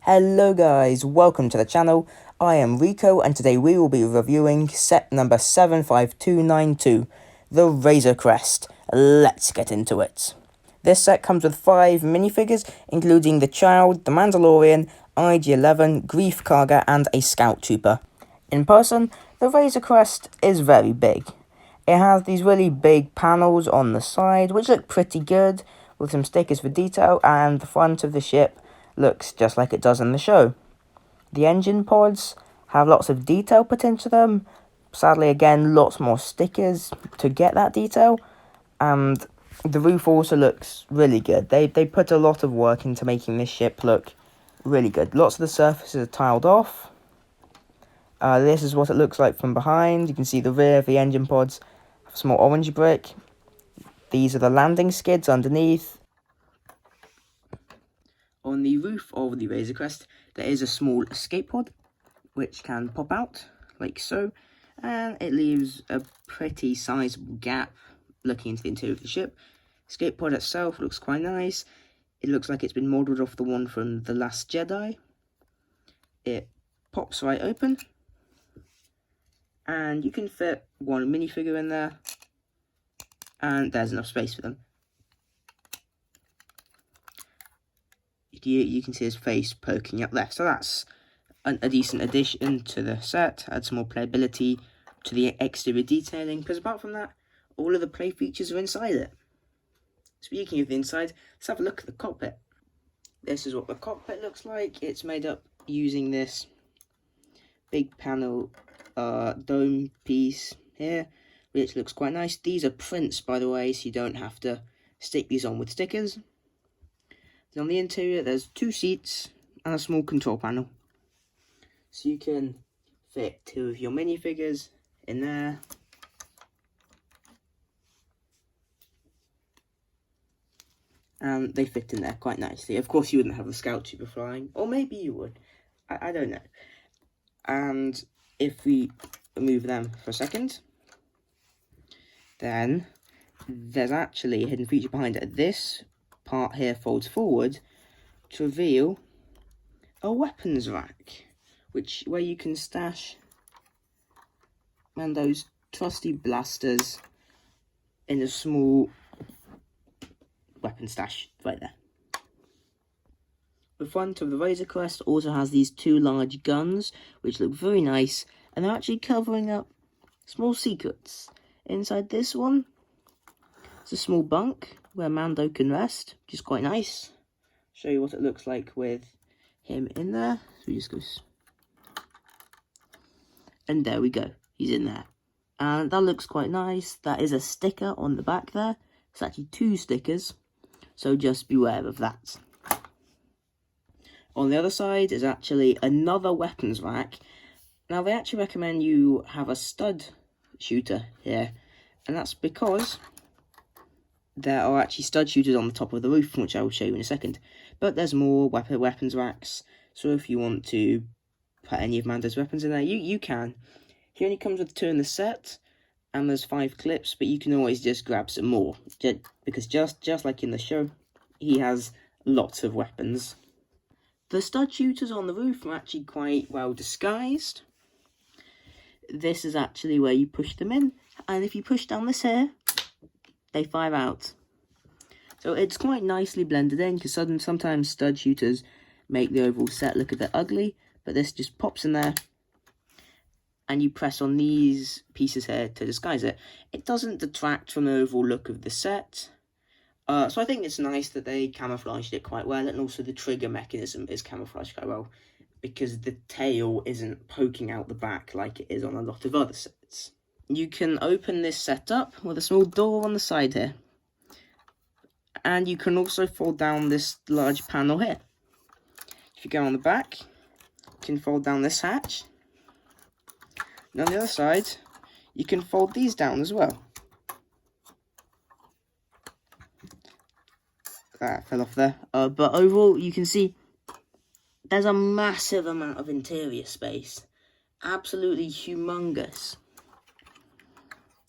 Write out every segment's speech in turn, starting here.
Hello guys, welcome to the channel. I am Rico and today we will be reviewing set number 75292, the RazorCrest. Let's get into it. This set comes with 5 minifigures, including the Child, the Mandalorian, IG-11, Grief Karga and a Scout Trooper. In person, the RazorCrest is very big. It has these really big panels on the side, which look pretty good, with some stickers for detail, and the front of the ship looks just like it does in the show. The engine pods have lots of detail put into them. Sadly, again, lots more stickers to get that detail. And the roof also looks really good. They put a lot of work into making this ship look really good. Lots of the surfaces are tiled off. This is what it looks like from behind. You can see the rear of the engine pods have a small orange brick. These are the landing skids underneath. On the roof of the RazorCrest, there is a small escape pod, which can pop out, like so, and it leaves a pretty sizable gap looking into the interior of the ship. Escape pod itself looks quite nice. It looks like it's been modelled off the one from The Last Jedi. It pops right open, and you can fit one minifigure in there, and there's enough space for them. You can see his face poking up there, so that's a decent addition to the set. Add some more playability to the exterior detailing, because apart from that, all of the play features are inside it. Speaking of the inside, let's have a look at the cockpit. This is what the cockpit looks like. It's made up using this big panel dome piece here, which looks quite nice. These are prints, by the way, so you don't have to stick these on with stickers. On the interior, there's 2 seats and a small control panel. So you can fit 2 of your minifigures in there. And they fit in there quite nicely. Of course, you wouldn't have a Scout Trooper flying, or maybe you would. I don't know. And if we remove them for a second, then there's actually a hidden feature behind it. This part here folds forward to reveal a weapons rack, where you can stash Mando's trusty blasters in a small weapon stash right there. The front of the RazorCrest also has these 2 large guns, which look very nice, and they're actually covering up small secrets. Inside this one, it's a small bunk where Mando can rest, which is quite nice. Show you what it looks like with him in there. So we just go, and there we go, he's in there. And that looks quite nice. That is a sticker on the back there. It's actually 2 stickers, so just beware of that. On the other side is actually another weapons rack. Now, they actually recommend you have a stud shooter here, and that's because there are actually stud shooters on the top of the roof, which I will show you in a second. But there's more weapons racks, so if you want to put any of Mando's weapons in there, you can. He only comes with 2 in the set, and there's 5 clips, but you can always just grab some more, because just like in the show, he has lots of weapons. The stud shooters on the roof are actually quite well disguised. This is actually where you push them in, and if you push down this here, they fire out. So it's quite nicely blended in, because sometimes stud shooters make the overall set look a bit ugly, but this just pops in there, and you press on these pieces here to disguise it. It doesn't detract from the overall look of the set. So I think it's nice that they camouflaged it quite well, and also the trigger mechanism is camouflaged quite well, because the tail isn't poking out the back like it is on a lot of other sets. You can open this set up with a small door on the side here. And you can also fold down this large panel here. If you go on the back, you can fold down this hatch. And on the other side, you can fold these down as well. That fell off there. But overall, you can see there's a massive amount of interior space. Absolutely humongous.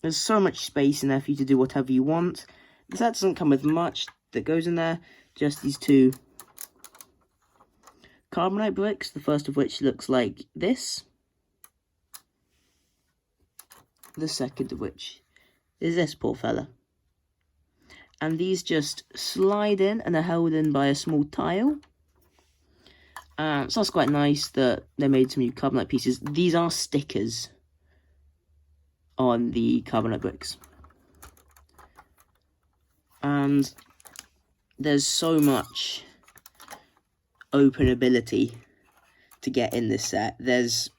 There's so much space in there for you to do whatever you want. The set doesn't come with much that goes in there, just these 2 carbonite bricks, the first of which looks like this. The second of which is this poor fella. And these just slide in and are held in by a small tile. So that's quite nice that they made some new carbonite pieces. These are stickers on the carbonite bricks. And there's so much openability to get in this set. There's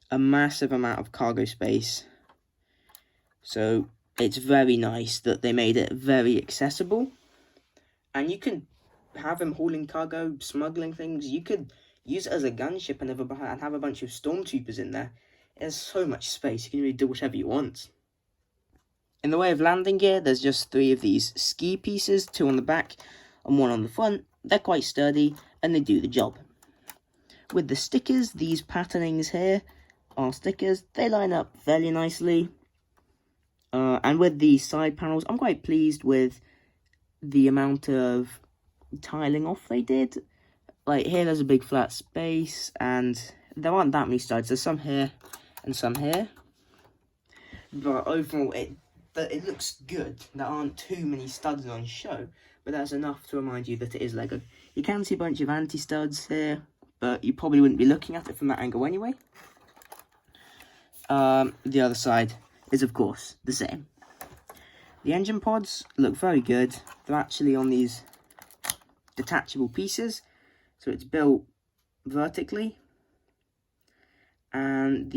a massive amount of cargo space. So it's very nice that they made it very accessible. And you can have him hauling cargo, smuggling things. You could use it as a gunship and have a bunch of stormtroopers in there. There's so much space, you can really do whatever you want. In the way of landing gear, there's just 3 of these ski pieces, 2 on the back and 1 on the front. They're quite sturdy and they do the job. With the stickers, these patternings here are stickers. They line up fairly nicely. And with the side panels, I'm quite pleased with the amount of tiling off they did. Like here, there's a big flat space, and there aren't that many studs. There's some here and some here. But overall, it looks good. There aren't too many studs on show, but that's enough to remind you that it is Lego. You can see a bunch of anti-studs here, but you probably wouldn't be looking at it from that angle anyway. The other side is, of course, the same. The engine pods look very good. They're actually on these detachable pieces, so it's built vertically. And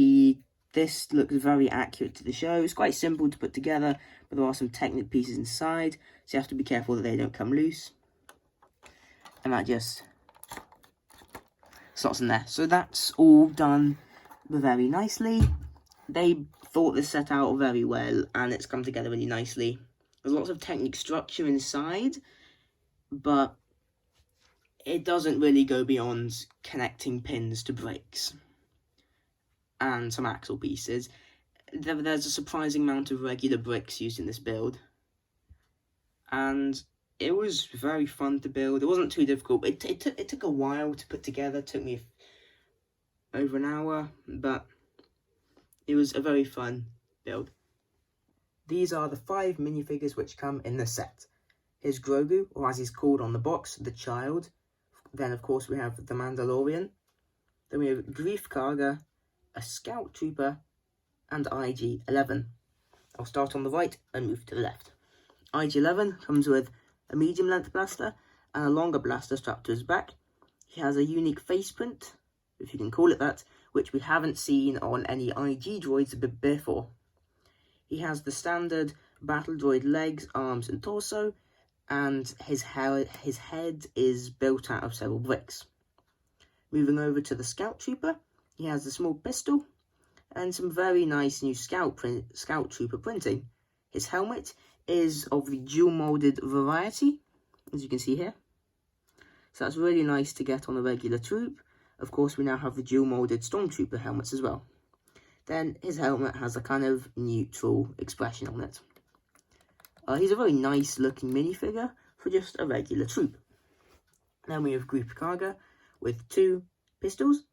this looks very accurate to the show. It's quite simple to put together, but there are some Technic pieces inside, so you have to be careful that they don't come loose. And that just slots in there. So that's all done very nicely. They thought this set out very well, and it's come together really nicely. There's lots of Technic structure inside, but it doesn't really go beyond connecting pins to brakes and some axle pieces. There's a surprising amount of regular bricks used in this build, and it was very fun to build. It wasn't too difficult. It took a while to put together. It took me over an hour, but it was a very fun build. These are the 5 minifigures which come in the set. Here's Grogu, or as he's called on the box, the Child. Then, of course, we have the Mandalorian. Then we have Greef Karga, a Scout Trooper, and IG-11. I'll start on the right and move to the left. IG-11 comes with a medium-length blaster and a longer blaster strapped to his back. He has a unique face print, if you can call it that, which we haven't seen on any IG droids before. He has the standard battle droid legs, arms and torso, and his head is built out of several bricks. Moving over to the Scout Trooper, he has a small pistol and some very nice new Scout Trooper printing. His helmet is of the dual molded variety, as you can see here. So that's really nice to get on a regular troop. Of course, we now have the dual molded Stormtrooper helmets as well. Then his helmet has a kind of neutral expression on it. He's a very nice looking minifigure for just a regular troop. Then we have Greef Karga with 2 pistols.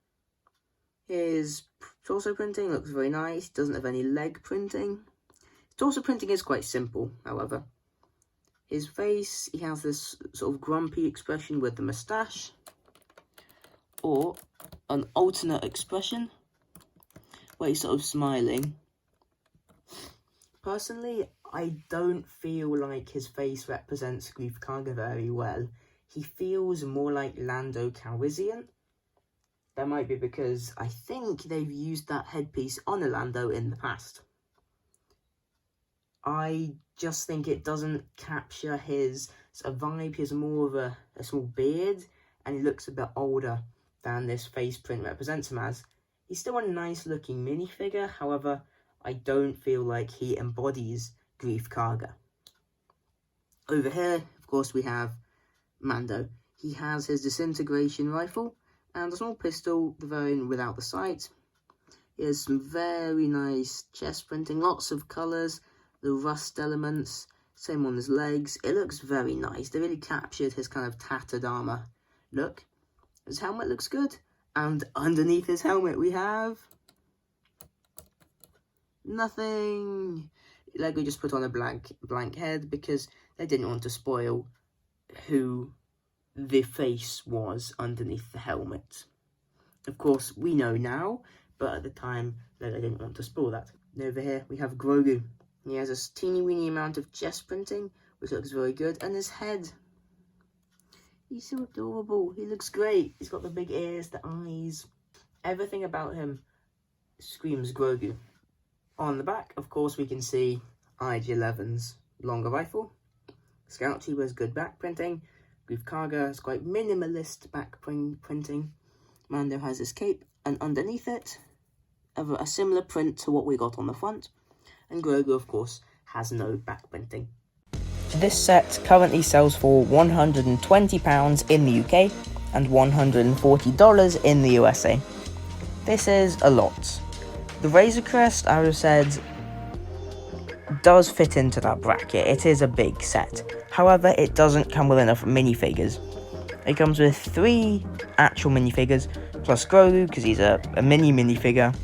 His torso printing looks very nice. Doesn't have any leg printing. His torso printing is quite simple, however. His face, he has this sort of grumpy expression with the moustache, or an alternate expression where he's sort of smiling. Personally, I don't feel like his face represents Greef Karga very well. He feels more like Lando Calrissian. That might be because I think they've used that headpiece on a Lando in the past. I just think it doesn't capture his sort of vibe. He has more of a small beard, and he looks a bit older than this face print represents him as. He's still a nice looking minifigure, however, I don't feel like he embodies Greef Karga. Over here, of course, we have Mando. He has his disintegration rifle and a small pistol, the variant without the sight. He has some very nice chest printing, lots of colours, the rust elements, same on his legs. It looks very nice. They really captured his kind of tattered armour look. His helmet looks good. And underneath his helmet we have nothing. Lego just put on a blank head because they didn't want to spoil who the face was underneath the helmet. Of course, we know now, but at the time, Lego didn't want to spoil that. And over here, we have Grogu. He has a teeny weeny amount of chest printing, which looks very good, and his head. He's so adorable. He looks great. He's got the big ears, the eyes. Everything about him screams Grogu. On the back, of course, we can see IG-11's longer rifle. Scout Trooper has good back printing. Grief Karga has quite minimalist back printing. Mando has his cape, and underneath it, a similar print to what we got on the front. And Grogu, of course, has no back printing. This set currently sells for £120 in the UK and $140 in the USA. This is a lot. The RazorCrest, I would have said, does fit into that bracket. It is a big set. However, it doesn't come with enough minifigures. It comes with 3 actual minifigures, plus Grogu, because he's a mini minifigure,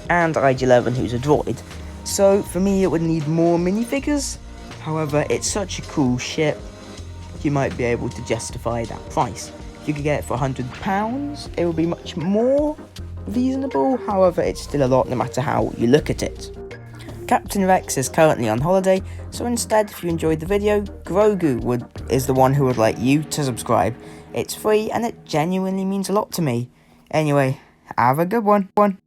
and IG-11, who's a droid. So, for me, it would need more minifigures. However, it's such a cool ship, you might be able to justify that price. If you could get it for £100, it would be much more reasonable. However, it's still a lot no matter how you look at it. Captain Rex is currently on holiday, so instead, if you enjoyed the video, Grogu is the one who would like you to subscribe. It's free and it genuinely means a lot to me. Anyway, have a good one.